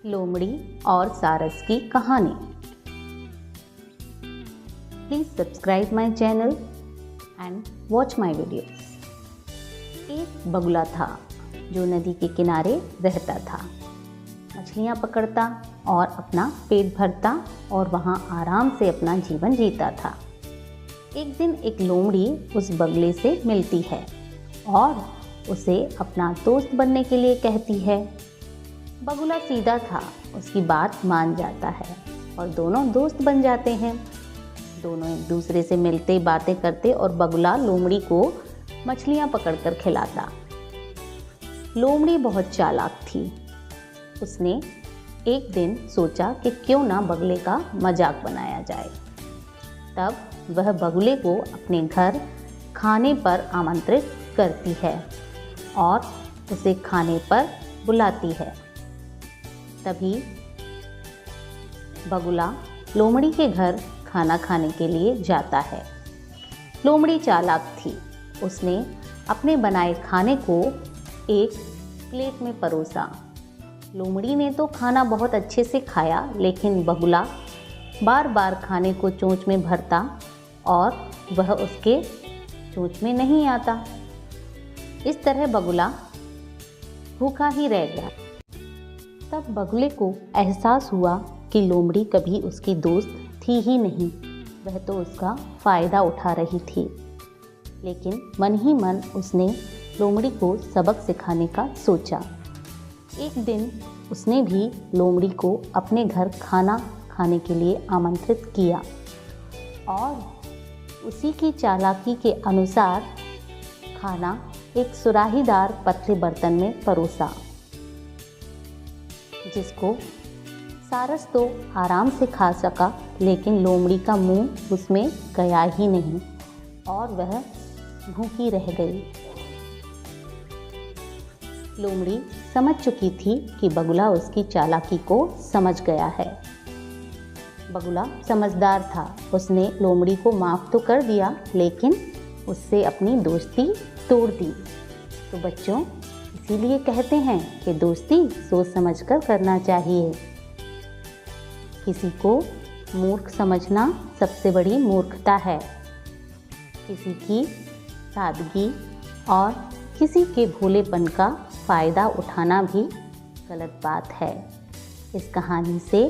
लोमड़ी और सारस की कहानी। Please subscribe my channel and watch my videos. एक बगुला था जो नदी के किनारे रहता था, मछलियाँ पकड़ता और अपना पेट भरता और वहाँ आराम से अपना जीवन जीता था। एक दिन एक लोमड़ी उस बगुले से मिलती है और उसे अपना दोस्त बनने के लिए कहती है। बगुला सीधा था, उसकी बात मान जाता है और दोनों दोस्त बन जाते हैं। दोनों एक दूसरे से मिलते, बातें करते और बगुला लोमड़ी को मछलियाँ पकड़कर खिलाता। लोमड़ी बहुत चालाक थी। उसने एक दिन सोचा कि क्यों ना बगुले का मजाक बनाया जाए। तब वह बगुले को अपने घर खाने पर आमंत्रित करती है और उसे खाने पर बुलाती है। तभी बगुला लोमड़ी के घर खाना खाने के लिए जाता है। लोमड़ी चालाक थी। उसने अपने बनाए खाने को एक प्लेट में परोसा। लोमड़ी ने तो खाना बहुत अच्छे से खाया, लेकिन बगुला बार बार खाने को चोंच में भरता और वह उसके चोंच में नहीं आता। इस तरह बगुला भूखा ही रह गया। तब बगुले को एहसास हुआ कि लोमड़ी कभी उसकी दोस्त थी ही नहीं, वह तो उसका फ़ायदा उठा रही थी। लेकिन मन ही मन उसने लोमड़ी को सबक सिखाने का सोचा। एक दिन उसने भी लोमड़ी को अपने घर खाना खाने के लिए आमंत्रित किया और उसी की चालाकी के अनुसार खाना एक सुराहीदार पतले बर्तन में परोसा, जिसको सारस तो आराम से खा सका, लेकिन लोमड़ी का मुंह उसमें गया ही नहीं और वह भूखी रह गई। लोमड़ी समझ चुकी थी कि बगुला उसकी चालाकी को समझ गया है। बगुला समझदार था। उसने लोमड़ी को माफ़ तो कर दिया, लेकिन उससे अपनी दोस्ती तोड़ दी। तो बच्चों, इसीलिए कहते हैं कि दोस्ती सोच समझकर करना चाहिए। किसी को मूर्ख समझना सबसे बड़ी मूर्खता है। किसी की सादगी और किसी के भोलेपन का फ़ायदा उठाना भी गलत बात है। इस कहानी से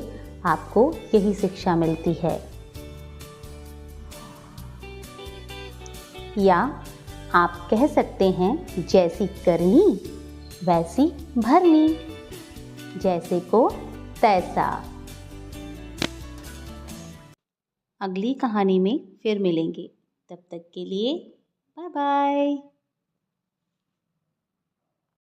आपको यही शिक्षा मिलती है। या आप कह सकते हैं, जैसी करनी वैसी भरनी, जैसे को तैसा। अगली कहानी में फिर मिलेंगे। तब तक के लिए बाय बाय।